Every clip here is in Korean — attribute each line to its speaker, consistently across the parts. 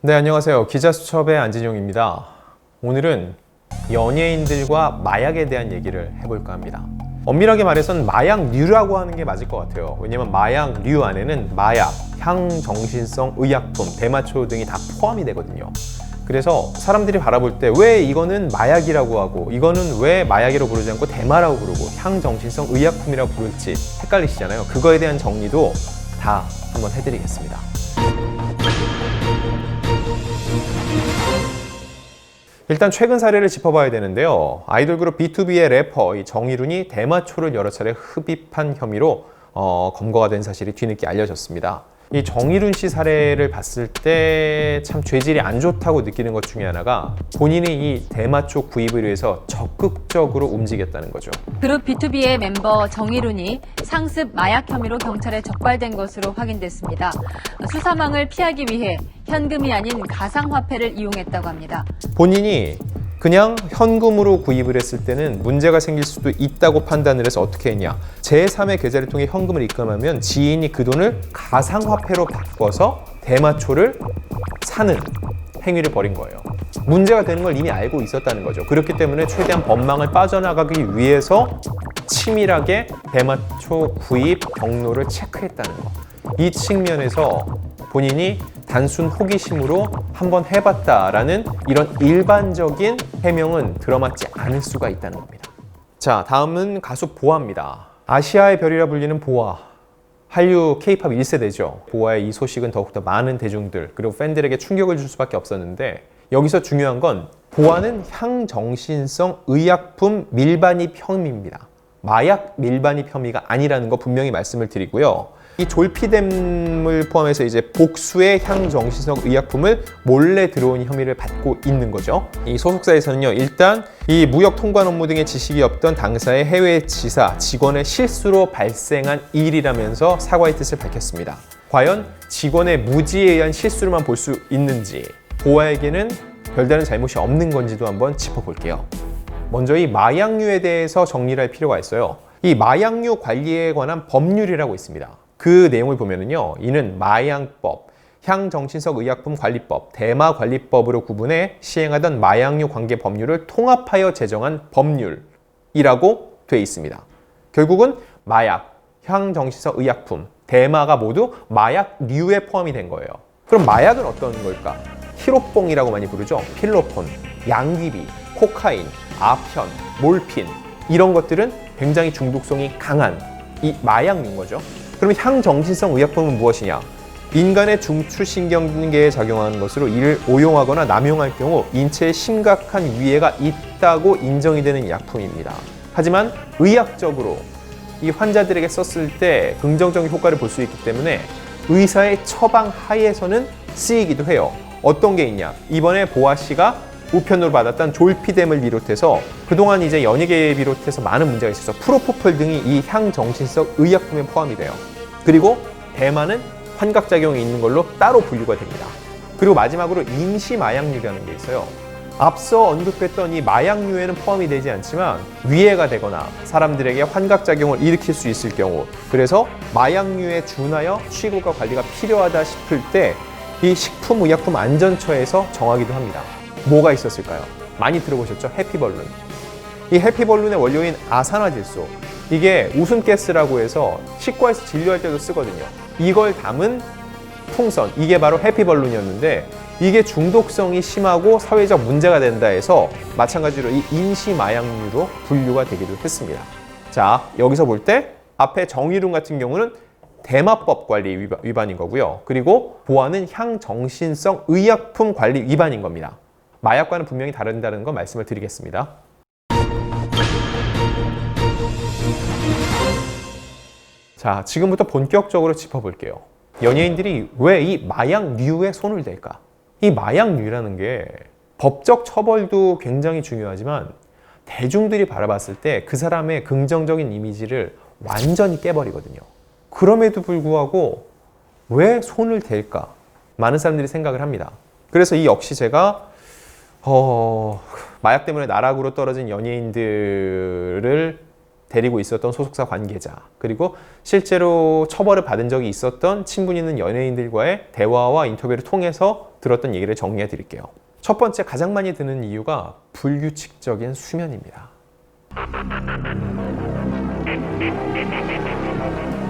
Speaker 1: 네, 안녕하세요. 기자수첩의 안진용입니다. 오늘은 연예인들과 마약에 대한 얘기를 해볼까 합니다. 엄밀하게 말해서는 마약류라고 하는 게 맞을 것 같아요. 왜냐면 마약류 안에는 마약, 향정신성 의약품, 대마초 등이 다 포함이 되거든요. 그래서 사람들이 바라볼 때 왜 이거는 마약이라고 하고 이거는 왜 마약이라고 부르지 않고 대마라고 부르고 향정신성 의약품이라고 부를지 헷갈리시잖아요. 그거에 대한 정리도 다 한번 해드리겠습니다. 일단 최근 사례를 짚어봐야 되는데요. 아이돌 그룹 B2B의 래퍼 정일훈이 대마초를 여러 차례 흡입한 혐의로 검거가 된 사실이 뒤늦게 알려졌습니다. 이 정일훈 씨 사례를 봤을 때 참 죄질이 안 좋다고 느끼는 것 중에 하나가 본인이 이 대마초 구입을 위해서 적극적으로 움직였다는 거죠.
Speaker 2: 그룹 B2B의 멤버 정일훈이 상습 마약 혐의로 경찰에 적발된 것으로 확인됐습니다. 수사망을 피하기 위해 현금이 아닌 가상화폐를 이용했다고 합니다.
Speaker 1: 본인이 그냥 현금으로 구입을 했을 때는 문제가 생길 수도 있다고 판단을 해서 어떻게 했냐. 제3의 계좌를 통해 현금을 입금하면 지인이 그 돈을 가상화폐로 바꿔서 대마초를 사는 행위를 벌인 거예요. 문제가 되는 걸 이미 알고 있었다는 거죠. 그렇기 때문에 최대한 법망을 빠져나가기 위해서 치밀하게 대마초 구입 경로를 체크했다는 거. 이 측면에서 본인이 단순 호기심으로 한번 해봤다라는 이런 일반적인 해명은 들어맞지 않을 수가 있다는 겁니다. 자, 다음은 가수 보아입니다. 아시아의 별이라 불리는 보아. 한류 K-팝 1세대죠. 보아의 이 소식은 더욱더 많은 대중들 그리고 팬들에게 충격을 줄 수밖에 없었는데 여기서 중요한 건 보아는 향정신성 의약품 밀반입 혐의입니다. 마약 밀반입 혐의가 아니라는 거 분명히 말씀을 드리고요. 이 졸피뎀을 포함해서 이제 복수의 향정신성 의약품을 몰래 들어온 혐의를 받고 있는 거죠. 이 소속사에서는요, 일단 이 무역 통관 업무 등의 지식이 없던 당사의 해외 지사 직원의 실수로 발생한 일이라면서 사과의 뜻을 밝혔습니다. 과연 직원의 무지에 의한 실수로만 볼 수 있는지, 보아에게는 별다른 잘못이 없는 건지도 한번 짚어볼게요. 먼저 이 마약류에 대해서 정리를 할 필요가 있어요. 이 마약류 관리에 관한 법률이라고 있습니다. 그 내용을 보면은요, 이는 마약법, 향정신성 의약품 관리법, 대마관리법으로 구분해 시행하던 마약류 관계 법률을 통합하여 제정한 법률이라고 돼 있습니다. 결국은 마약, 향정신성 의약품, 대마가 모두 마약류에 포함이 된 거예요. 그럼 마약은 어떤 걸까? 히로뽕이라고 많이 부르죠. 필로폰, 양귀비, 코카인, 아편, 몰핀 이런 것들은 굉장히 중독성이 강한 이 마약류인 거죠. 그러면 향정신성 의약품은 무엇이냐? 인간의 중추신경계에 작용하는 것으로 이를 오용하거나 남용할 경우 인체에 심각한 위해가 있다고 인정이 되는 약품입니다. 하지만 의학적으로 이 환자들에게 썼을 때 긍정적인 효과를 볼 수 있기 때문에 의사의 처방 하에서는 쓰이기도 해요. 어떤 게 있냐? 이번에 보아 씨가 우편으로 받았던 졸피뎀을 비롯해서 그동안 이제 연예계에 비롯해서 많은 문제가 있어서 프로포폴 등이 이 향정신성 의약품에 포함이 돼요. 그리고 대마는 환각작용이 있는 걸로 따로 분류가 됩니다. 그리고 마지막으로 임시마약류라는 게 있어요. 앞서 언급했던 이 마약류에는 포함이 되지 않지만 위해가 되거나 사람들에게 환각작용을 일으킬 수 있을 경우, 그래서 마약류에 준하여 취급과 관리가 필요하다 싶을 때 이 식품의약품안전처에서 정하기도 합니다. 뭐가 있었을까요? 많이 들어보셨죠? 해피벌룬. 이 해피벌룬의 원료인 아산화질소, 이게 웃음가스라고 해서 치과에서 진료할 때도 쓰거든요. 이걸 담은 풍선, 이게 바로 해피벌룬이었는데 이게 중독성이 심하고 사회적 문제가 된다 해서 마찬가지로 이 임시마약류로 분류가 되기도 했습니다. 자, 여기서 볼 때 앞에 정일훈 같은 경우는 대마법 관리 위반인 거고요. 그리고 보아는 향정신성 의약품 관리 위반인 겁니다. 마약과는 분명히 다른다는 거 말씀을 드리겠습니다. 자, 지금부터 본격적으로 짚어볼게요. 연예인들이 왜 이 마약류에 손을 댈까? 이 마약류라는 게 법적 처벌도 굉장히 중요하지만 대중들이 바라봤을 때 그 사람의 긍정적인 이미지를 완전히 깨버리거든요. 그럼에도 불구하고 왜 손을 댈까? 많은 사람들이 생각을 합니다. 그래서 이 역시 제가 마약 때문에 나락으로 떨어진 연예인들을 데리고 있었던 소속사 관계자, 그리고 실제로 처벌을 받은 적이 있었던 친분 있는 연예인들과의 대화와 인터뷰를 통해서 들었던 얘기를 정리해 드릴게요. 첫 번째, 가장 많이 드는 이유가 불규칙적인 수면입니다.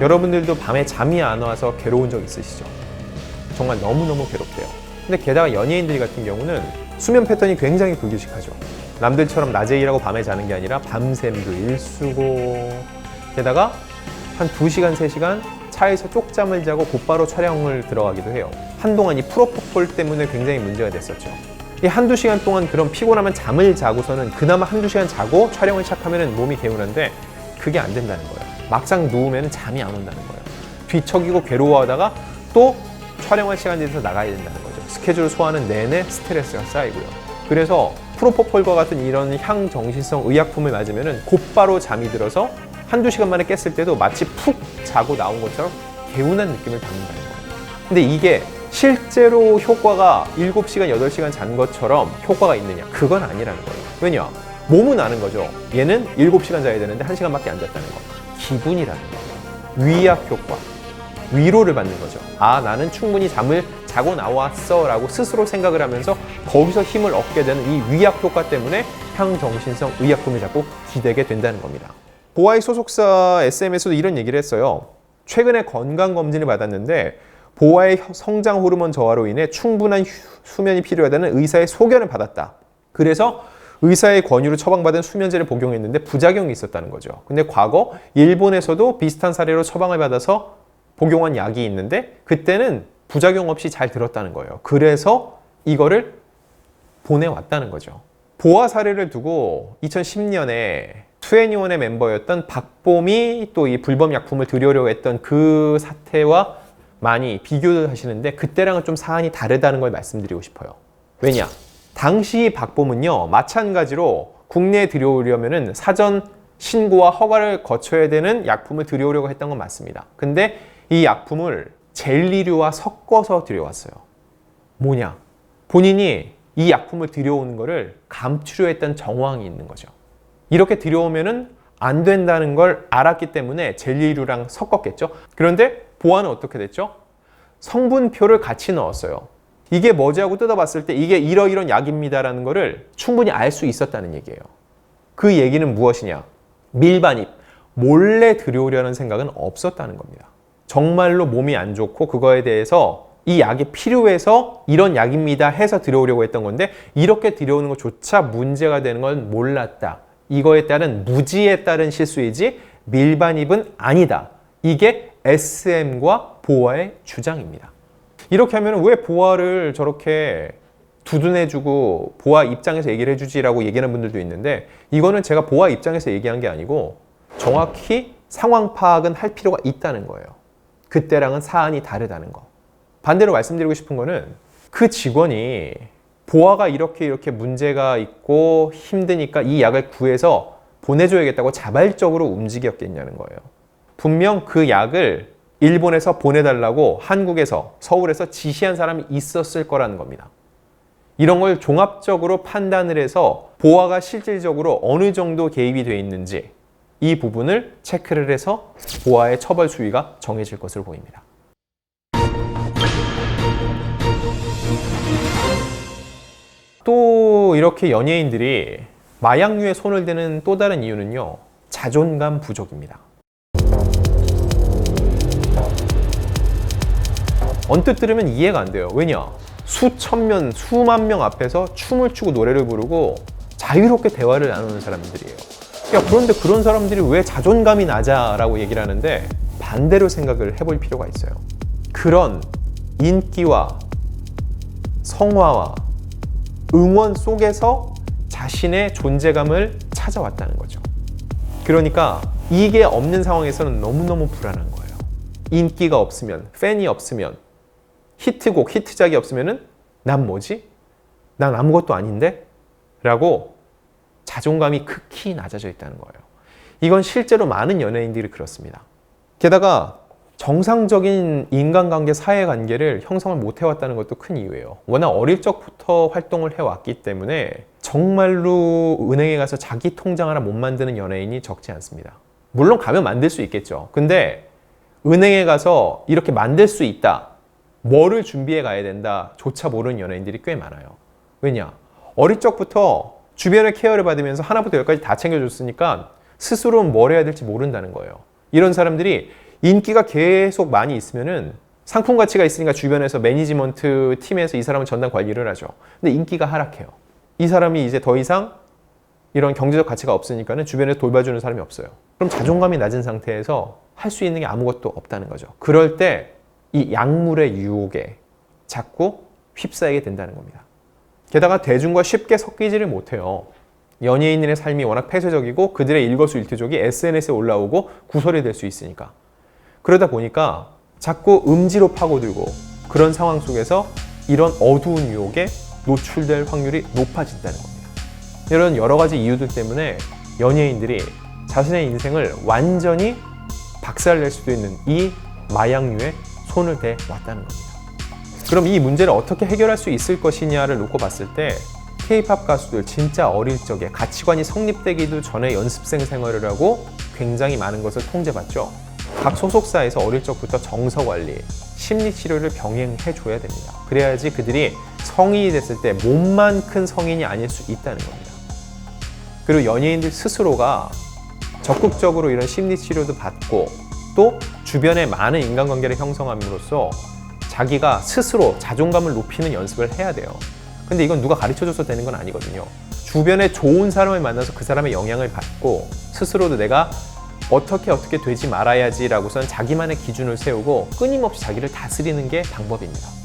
Speaker 1: 여러분들도 밤에 잠이 안 와서 괴로운 적 있으시죠? 정말 너무너무 괴롭대요. 근데 게다가 연예인들 같은 경우는 수면 패턴이 굉장히 불규칙하죠. 남들처럼 낮에 일하고 밤에 자는 게 아니라 밤샘도 일수고, 게다가 한 2시간, 3시간 차에서 쪽잠을 자고 곧바로 촬영을 들어가기도 해요. 한동안 이 프로포폴 때문에 굉장히 문제가 됐었죠. 이 한두 시간 동안 그런 피곤하면 잠을 자고서는 그나마 한두 시간 자고 촬영을 시작하면 몸이 개운한데 그게 안 된다는 거예요. 막상 누우면 잠이 안 온다는 거예요. 뒤척이고 괴로워하다가 또 촬영할 시간이 돼서 나가야 된다는 거죠. 스케줄을 소화하는 내내 스트레스가 쌓이고요. 그래서 프로포폴과 같은 이런 향정신성 의약품을 맞으면 곧바로 잠이 들어서 한두 시간 만에 깼을 때도 마치 푹 자고 나온 것처럼 개운한 느낌을 받는다는 거예요. 근데 이게 실제로 효과가 7시간, 8시간 잔 것처럼 효과가 있느냐? 그건 아니라는 거예요. 왜냐? 몸은 아는 거죠. 얘는 7시간 자야 되는데 1시간밖에 안 잤다는 거. 기분이라는 거예요. 위약 효과. 위로를 받는 거죠. 아, 나는 충분히 잠을 자고 나왔어 라고 스스로 생각을 하면서 거기서 힘을 얻게 되는 이 위약 효과 때문에 향정신성 의약품을 자꾸 기대게 된다는 겁니다. 보아의 소속사 SM에서도 이런 얘기를 했어요. 최근에 건강검진을 받았는데 보아의 성장 호르몬 저하로 인해 충분한 수면이 필요하다는 의사의 소견을 받았다. 그래서 의사의 권유로 처방받은 수면제를 복용했는데 부작용이 있었다는 거죠. 근데 과거 일본에서도 비슷한 사례로 처방을 받아서 복용한 약이 있는데 그때는 부작용 없이 잘 들었다는 거예요. 그래서 이거를 보내왔다는 거죠. 보아 사례를 두고 2010년에 2NE1의 멤버였던 박봄이 또 이 불법 약품을 들여오려고 했던 그 사태와 많이 비교를 하시는데 그때랑은 좀 사안이 다르다는 걸 말씀드리고 싶어요. 왜냐? 당시 박봄은요, 마찬가지로 국내에 들여오려면 사전 신고와 허가를 거쳐야 되는 약품을 들여오려고 했던 건 맞습니다. 근데 이 약품을 젤리류와 섞어서 들여왔어요. 뭐냐? 본인이 이 약품을 들여오는 거를 감추려 했던 정황이 있는 거죠. 이렇게 들여오면은 안 된다는 걸 알았기 때문에 젤리류랑 섞었겠죠. 그런데 보아는 어떻게 됐죠? 성분표를 같이 넣었어요. 이게 뭐지 하고 뜯어봤을 때 이게 이러이런 약입니다라는 거를 충분히 알 수 있었다는 얘기예요. 그 얘기는 무엇이냐? 밀반입, 몰래 들여오려는 생각은 없었다는 겁니다. 정말로 몸이 안 좋고 그거에 대해서 이 약이 필요해서 이런 약입니다 해서 들여오려고 했던 건데 이렇게 들여오는 것조차 문제가 되는 건 몰랐다. 이거에 따른 무지에 따른 실수이지 밀반입은 아니다. 이게 SM과 보아의 주장입니다. 이렇게 하면 왜 보아를 저렇게 두둔해주고 보아 입장에서 얘기를 해주지라고 얘기하는 분들도 있는데 이거는 제가 보아 입장에서 얘기한 게 아니고 정확히 상황 파악은 할 필요가 있다는 거예요. 그때랑은 사안이 다르다는 거. 반대로 말씀드리고 싶은 거는 그 직원이 보아가 이렇게 문제가 있고 힘드니까 이 약을 구해서 보내줘야겠다고 자발적으로 움직였겠냐는 거예요. 분명 그 약을 일본에서 보내달라고 한국에서 서울에서 지시한 사람이 있었을 거라는 겁니다. 이런 걸 종합적으로 판단을 해서 보아가 실질적으로 어느 정도 개입이 되어 있는지 이 부분을 체크를 해서 보아의 처벌 수위가 정해질 것으로 보입니다. 또 이렇게 연예인들이 마약류에 손을 대는 또 다른 이유는요, 자존감 부족입니다. 언뜻 들으면 이해가 안 돼요. 왜냐? 수천 명, 수만 명 앞에서 춤을 추고 노래를 부르고 자유롭게 대화를 나누는 사람들이에요. 야, 그런데 그런 사람들이 왜 자존감이 낮아라고 얘기를 하는데 반대로 생각을 해볼 필요가 있어요. 그런 인기와 성화와 응원 속에서 자신의 존재감을 찾아왔다는 거죠. 그러니까 이게 없는 상황에서는 너무너무 불안한 거예요. 인기가 없으면, 팬이 없으면, 히트곡, 히트작이 없으면은 난 뭐지? 난 아무것도 아닌데? 라고 자존감이 극히 낮아져 있다는 거예요. 이건 실제로 많은 연예인들이 그렇습니다. 게다가 정상적인 인간관계, 사회관계를 형성을 못 해왔다는 것도 큰 이유예요. 워낙 어릴 적부터 활동을 해왔기 때문에 정말로 은행에 가서 자기 통장 하나 못 만드는 연예인이 적지 않습니다. 물론 가면 만들 수 있겠죠. 근데 은행에 가서 이렇게 만들 수 있다, 뭐를 준비해 가야 된다 조차 모르는 연예인들이 꽤 많아요. 왜냐? 어릴 적부터 주변의 케어를 받으면서 하나부터 열까지 다 챙겨줬으니까 스스로는 뭘 해야 될지 모른다는 거예요. 이런 사람들이 인기가 계속 많이 있으면은 상품 가치가 있으니까 주변에서 매니지먼트 팀에서 이 사람은 전담 관리를 하죠. 근데 인기가 하락해요. 이 사람이 이제 더 이상 이런 경제적 가치가 없으니까는 주변에서 돌봐주는 사람이 없어요. 그럼 자존감이 낮은 상태에서 할 수 있는 게 아무것도 없다는 거죠. 그럴 때 이 약물의 유혹에 자꾸 휩싸이게 된다는 겁니다. 게다가 대중과 쉽게 섞이지를 못해요. 연예인들의 삶이 워낙 폐쇄적이고 그들의 일거수일투족이 SNS에 올라오고 구설이 될 수 있으니까. 그러다 보니까 자꾸 음지로 파고들고 그런 상황 속에서 이런 어두운 유혹에 노출될 확률이 높아진다는 겁니다. 이런 여러 가지 이유들 때문에 연예인들이 자신의 인생을 완전히 박살낼 수도 있는 이 마약류에 손을 대 왔다는 겁니다. 그럼 이 문제를 어떻게 해결할 수 있을 것이냐를 놓고 봤을 때 K-팝 가수들 진짜 어릴 적에 가치관이 성립되기도 전에 연습생 생활을 하고 굉장히 많은 것을 통제받죠. 각 소속사에서 어릴 적부터 정서 관리, 심리 치료를 병행해 줘야 됩니다. 그래야지 그들이 성인이 됐을 때 몸만 큰 성인이 아닐 수 있다는 겁니다. 그리고 연예인들 스스로가 적극적으로 이런 심리 치료도 받고 또 주변에 많은 인간관계를 형성함으로써 자기가 스스로 자존감을 높이는 연습을 해야 돼요. 근데 이건 누가 가르쳐줘서 되는 건 아니거든요. 주변에 좋은 사람을 만나서 그 사람의 영향을 받고 스스로도 내가 어떻게 되지 말아야지 라고선 자기만의 기준을 세우고 끊임없이 자기를 다스리는 게 방법입니다.